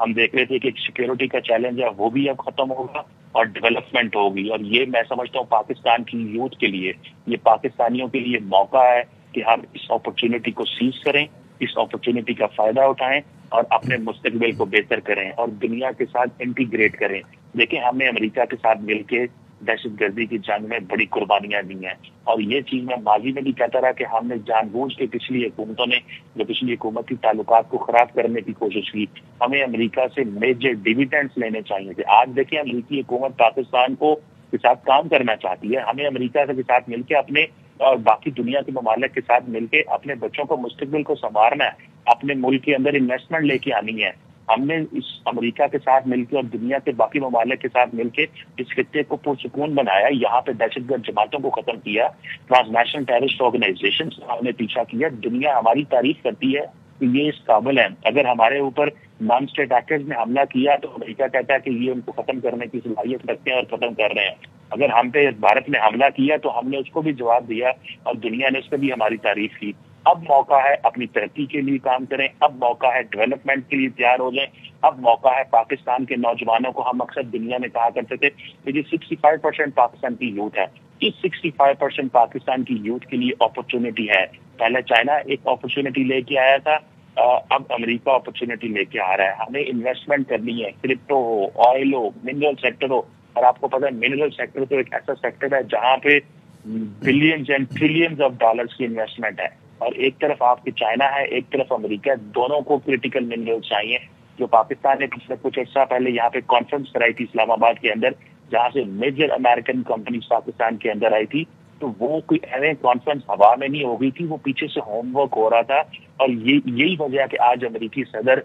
ہم دیکھ رہے تھے کہ ایک سیکیورٹی کا چیلنج ہے وہ بھی اب ختم ہوگا اور ڈیولپمنٹ ہوگی. اور یہ میں سمجھتا ہوں پاکستان کی یوتھ کے لیے, یہ پاکستانیوں کے لیے موقع ہے کہ ہم اس اپرچونٹی کو سیز کریں, اس اپرچونٹی کا فائدہ اٹھائیں اور اپنے مستقبل کو بہتر کریں اور دنیا کے ساتھ انٹیگریٹ کریں. دیکھیں, ہم نے امریکہ کے ساتھ مل کے دہشت گردی کی جنگ میں بڑی قربانیاں دی ہیں, اور یہ چیز میں ماضی میں بھی کہتا رہا کہ ہم نے جان بوجھ کے پچھلی حکومتوں نے جو پچھلی حکومتی تعلقات کو خراب کرنے کی کوشش کی, ہمیں امریکہ سے میجر ڈیویڈنڈز لینے چاہیے تھے. آج دیکھیں امریکی حکومت پاکستان کو کے ساتھ کام کرنا چاہتی ہے. ہمیں امریکہ کے ساتھ مل کے اپنے اور باقی دنیا کے ممالک کے ساتھ مل کے اپنے بچوں کو مستقبل کو سنوارنا ہے, اپنے ملک کے اندر انویسٹمنٹ لے کے آنی ہے. ہم نے اس امریکہ کے ساتھ مل کے اور دنیا کے باقی ممالک کے ساتھ مل کے اس خطے کو پرسکون بنایا, یہاں پہ دہشت گرد جماعتوں کو ختم کیا, ٹرانس نیشنل ٹیررسٹ آرگنائزیشن ہم نے پیچھا کیا. دنیا ہماری تعریف کرتی ہے کہ یہ اس قابل ہے. اگر ہمارے اوپر نان اسٹیٹ ایکٹرز نے حملہ کیا تو امریکہ کہتا ہے کہ یہ ان کو ختم کرنے کی صلاحیت رکھتے ہیں اور ختم کر رہے ہیں. اگر ہم پہ بھارت نے حملہ کیا تو ہم نے اس کو بھی جواب دیا اور دنیا نے اس پہ بھی ہماری تعریف کی. اب موقع ہے اپنی ترقی کے لیے کام کریں, اب موقع ہے ڈیولپمنٹ کے لیے تیار ہو جائیں, اب موقع ہے پاکستان کے نوجوانوں کو. ہم اکثر دنیا میں کہا کرتے تھے کہ یہ 65% پاکستان کی یوتھ ہے, اس 65% پاکستان کی یوتھ کے لیے اپرچونٹی ہے. پہلے چائنا ایک اپرچونٹی لے کے آیا تھا, اب امریکہ اپرچونٹی لے کے آ رہا ہے. ہمیں انویسٹمنٹ کرنی ہے, کرپٹو ہو, آئل ہو, منرل سیکٹر ہو. اور آپ کو پتا ہے منرل سیکٹر تو ایک ایسا سیکٹر ہے جہاں پہ billions and trillions of dollars کی انویسٹمنٹ ہے. اور ایک طرف آپ کی چائنا ہے, ایک طرف امریکہ ہے, دونوں کو کریٹیکل منرل چاہیے. جو پاکستان نے پچھلے کچھ عرصہ پہلے یہاں پہ کانفرنس کرائی تھی اسلام آباد کے اندر, جہاں سے میجر امریکن کمپنیز پاکستان کے اندر آئی تھی, تو وہ کوئی ایویں کانفرنس ہوا میں نہیں ہو گئی تھی, وہ پیچھے سے ہوم ورک ہو رہا تھا. اور یہی وجہ ہے کہ آج امریکی صدر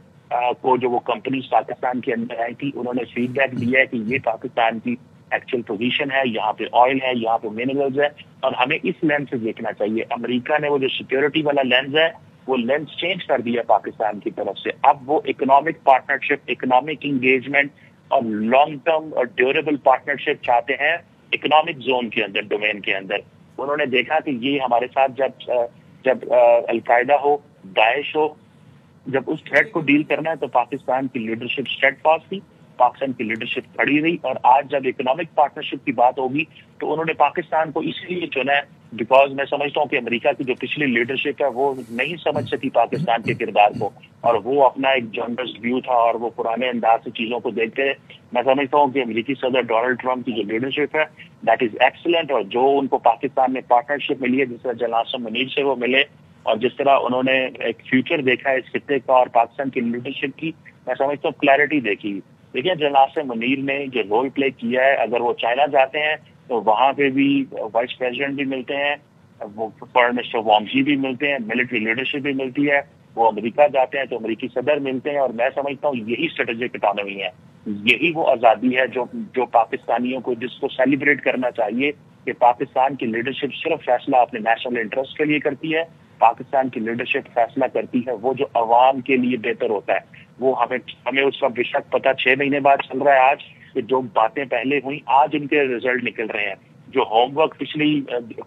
کو جو وہ کمپنیز پاکستان کے اندر آئی تھی انہوں نے فیڈ بیک دیا ہے کہ یہ پاکستان کی ایکچوئل پوزیشن ہے, یہاں پہ آئل ہے, یہاں پہ منرلز ہے, اور ہمیں اس لینس سے دیکھنا چاہیے. امریکہ نے وہ جو سیکیورٹی والا لینس ہے وہ لینس چینج کر دیا پاکستان کی طرف سے. اب وہ اکنامک پارٹنرشپ, اکنامک انگیجمنٹ اور لانگ ٹرم اور ڈیوریبل پارٹنرشپ چاہتے ہیں اکنامک زون کے اندر, ڈومین کے اندر. انہوں نے دیکھا کہ یہ ہمارے ساتھ جب القاعدہ ہو, داعش ہو, جب اس تھریٹ کو ڈیل کرنا ہے تو پاکستان کی لیڈرشپ اسٹیڈ فاسٹ تھی, پاکستان کی لیڈرشپ کھڑی رہی. اور آج جب اکنامک پارٹنرشپ کی بات ہوگی تو انہوں نے پاکستان کو اس لیے چنا ہے بیکاز میں سمجھتا ہوں کہ امریکہ کی جو پچھلی لیڈرشپ ہے وہ نہیں سمجھ سکی پاکستان کے کردار کو, اور وہ اپنا ایک جنرلسٹ ویو تھا اور وہ پرانے انداز سے چیزوں کو دیکھتے ہیں. میں سمجھتا ہوں کہ امریکی صدر ڈونلڈ ٹرمپ کی جو لیڈرشپ ہے دیٹ از ایکسلنٹ, اور جو ان کو پاکستان میں پارٹنرشپ ملی ہے, جس طرح جنرل قاسم منیر سے وہ ملے اور جس طرح انہوں نے ایک فیوچر دیکھا ہے اس خطے کا اور پاکستان کی لیڈرشپ کی, میں سمجھتا ہوں کلیئرٹی دیکھی. دیکھیں جنرل قاسم منیر نے جو رول پلے کیا ہے, اگر وہ چائنا جاتے ہیں تو وہاں پہ بھی وائس پریزیڈنٹ بھی ملتے ہیں, وہ فارن منسٹر وانگ جی بھی ملتے ہیں, ملٹری لیڈرشپ بھی ملتی ہے. وہ امریکہ جاتے ہیں تو امریکی صدر ملتے ہیں, اور میں سمجھتا ہوں یہی اسٹریٹجک اکانومی ہے, یہی وہ آزادی ہے جو پاکستانیوں کو, جس کو سیلیبریٹ کرنا چاہیے کہ پاکستان کی لیڈرشپ صرف فیصلہ اپنے نیشنل انٹرسٹ کے لیے کرتی ہے. پاکستان کی لیڈرشپ فیصلہ کرتی ہے وہ جو عوام کے لیے بہتر ہوتا ہے. وہ ہمیں اس کا بے شک پتہ 6 مہینے بعد چل رہا ہے آج کہ جو باتیں پہلے ہوئی آج ان کے رزلٹ نکل رہے ہیں. جو ہوم ورک پچھلی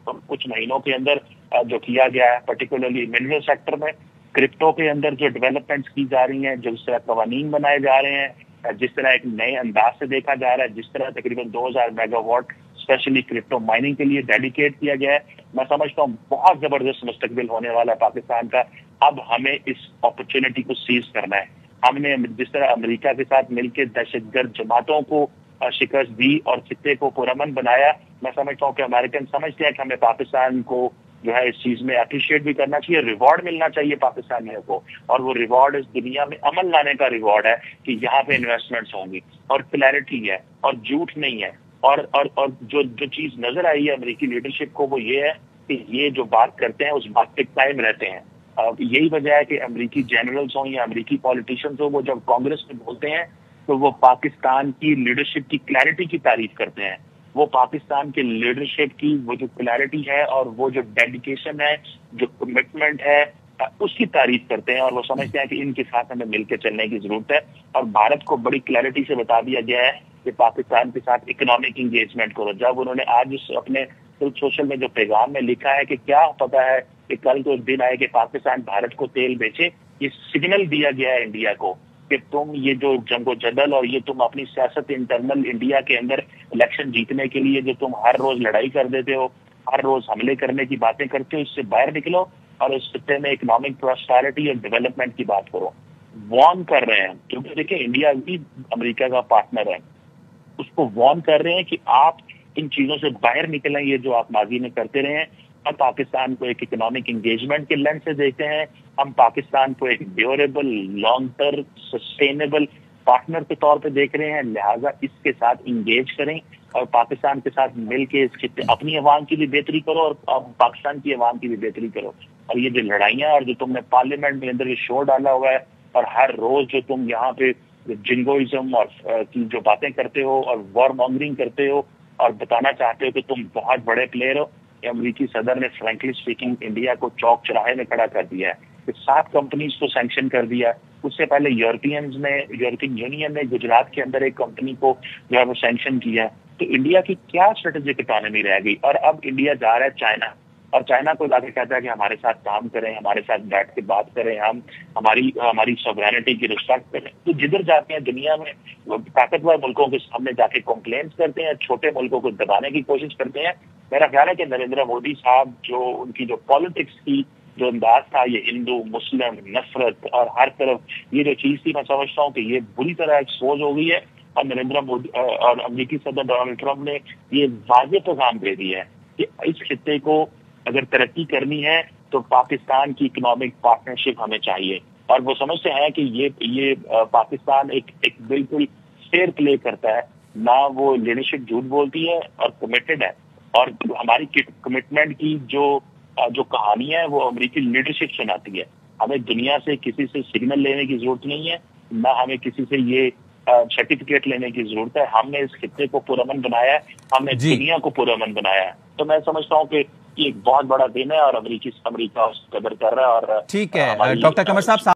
کچھ مہینوں کے اندر جو کیا گیا ہے پرٹیکولرلی منرل سیکٹر میں, کرپٹو کے اندر جو ڈیولپمنٹس کی جا رہی ہیں, جس طرح قوانین بنائے جا رہے ہیں, جس طرح ایک نئے انداز سے دیکھا جا رہا ہے, جس طرح تقریباً 2000 megawatt specially crypto mining کے لیے ڈیڈیکیٹ کیا گیا ہے, میں سمجھتا ہوں بہت زبردست مستقبل ہونے والا ہے پاکستان کا. اب ہمیں اس اپرچونٹی کو سیز کرنا ہے. ہم نے جس طرح امریکہ کے ساتھ مل کے دہشت گرد جماعتوں کو شکست دی اور خطے کو پرامن بنایا, میں سمجھتا ہوں کہ امریکن سمجھتے ہیں کہ ہمیں پاکستان کو جو ہے اس چیز میں اپریشیٹ بھی کرنا چاہیے, ریوارڈ ملنا چاہیے پاکستانیوں کو, اور وہ ریوارڈ اس دنیا میں امن لانے کا ریوارڈ ہے کہ یہاں پہ انویسٹمنٹس ہوں گی اور کلیئرٹی ہے اور جھوٹ نہیں ہے. اور جو چیز نظر آئی ہے امریکی لیڈرشپ کو وہ یہ ہے کہ یہ جو بات کرتے ہیں اس بات پہ قائم رہتے ہیں. یہی وجہ ہے کہ امریکی جنرلز ہوں یا امریکی پالیٹیشینز ہوں, وہ جب کانگریس میں بولتے ہیں تو وہ پاکستان کی لیڈرشپ کی کلیئرٹی کی تعریف کرتے ہیں. وہ پاکستان کے لیڈرشپ کی وہ جو کلیئرٹی ہے اور وہ جو ڈیڈیکیشن ہے, جو کمٹمنٹ ہے, اس کی تعریف کرتے ہیں, اور وہ سمجھتے ہیں کہ ان کے ساتھ ہمیں مل کے چلنے کی ضرورت ہے. اور بھارت کو بڑی کلیئرٹی سے بتا دیا گیا ہے کہ پاکستان کے ساتھ اکنامک انگیجمنٹ کرو. جب انہوں نے آج اپنے سوشل میں جو پیغام میں لکھا ہے کہ کیا پتا ہے کہ کل کو دن آئے کہ پاکستان بھارت کو تیل بیچے, یہ سگنل دیا گیا ہے انڈیا کو کہ تم یہ جو جنگ و جدل اور یہ تم اپنی سیاست انٹرنل انڈیا کے اندر الیکشن جیتنے کے لیے جو تم ہر روز لڑائی کر دیتے ہو، ہر روز حملے کرنے کی باتیں کرتے ہو، اس سے باہر نکلو اور اس خطے میں اکنامک پراسپیرٹی اور ڈیولپمنٹ کی بات کرو. وارن کر رہے ہیں، کیونکہ دیکھیں انڈیا بھی امریکہ کا پارٹنر ہے، اس کو وارن کر رہے ہیں کہ آپ ان چیزوں سے باہر نکلیں، یہ جو آپ ماضی میں کرتے رہے ہیں. ہم پاکستان کو ایک اکنامک انگیجمنٹ کے لینس سے دیکھتے ہیں، ہم پاکستان کو ایک durable, long term, sustainable partner کے طور پہ دیکھ رہے ہیں. لہٰذا اس کے ساتھ انگیج کریں اور پاکستان کے ساتھ مل کے اس خطے اپنی عوام کی بھی بہتری کرو اور پاکستان کی عوام کی بھی بہتری کرو. اور یہ جو لڑائیاں اور جو تم نے پارلیمنٹ میں اندر یہ شور ڈالا ہوا ہے اور ہر روز جو تم یہاں پہ جنگوئزم اور کی جو باتیں کرتے ہو اور وار مانگرنگ کرتے ہو اور بتانا چاہتے ہو کہ تم بہت بڑے پلیئر ہو، امریکی صدر نے فرینکلی اسپیکنگ انڈیا کو چوک چراہے میں کھڑا کر دیا ہے. 7 کمپنیز کو سینکشن کر دیا. اس سے پہلے یورپین یونین نے گجرات کے اندر ایک کمپنی کو جو ہے وہ سینکشن کیا. تو انڈیا کی کیا اسٹریٹجک اکانومی رہ گئی؟ اور اب انڈیا جا رہا ہے چائنا، اور چائنا کو جا کے کہتا ہے کہ ہمارے ساتھ کام کریں، ہمارے ساتھ بیٹھ کے بات کریں، ہم ہماری سوورینٹی کی رسپیکٹ کریں. تو جدھر جاتے ہیں دنیا میں طاقتور ملکوں کے سامنے جا کے کمپلینس کرتے ہیں، چھوٹے ملکوں کو دبانے کی کوشش کرتے ہیں. میرا خیال ہے کہ نریندر مودی صاحب جو ان کی جو پالیٹکس کی جو انداز تھا، یہ ہندو مسلم نفرت اور ہر طرف یہ جو چیز تھی، میں سمجھتا ہوں کہ یہ بری طرح ایکسپوز ہو گئی ہے. اور نریندر مودی اور امریکی صدر ڈونلڈ ٹرمپ نے یہ واضح پیغام دے دیا ہے کہ اس خطے کو اگر ترقی کرنی ہے تو پاکستان کی اکنامک پارٹنرشپ ہمیں چاہیے. اور وہ سمجھتے ہیں کہ یہ پاکستان ایک بالکل فیئر پلے کرتا ہے، نہ وہ لیڈرشپ جھوٹ بولتی ہے اور کمیٹڈ ہے. اور ہماری کمٹمنٹ کی جو کہانی ہے وہ امریکی لیڈرشپ سناتی ہے. ہمیں دنیا سے کسی سے سگنل لینے کی ضرورت نہیں ہے، نہ ہمیں کسی سے یہ سرٹیفکیٹ لینے کی ضرورت ہے. ہم نے اس خطے کو پرامن بنایا ہے، ہم نے دنیا کو پرامن بنایا ہے. تو میں سمجھتا ہوں کہ یہ ایک بہت بڑا دن ہے اور امریکہ اس قدر کر رہا ہے. اور ٹھیک ہے ڈاکٹر قمر صاحب.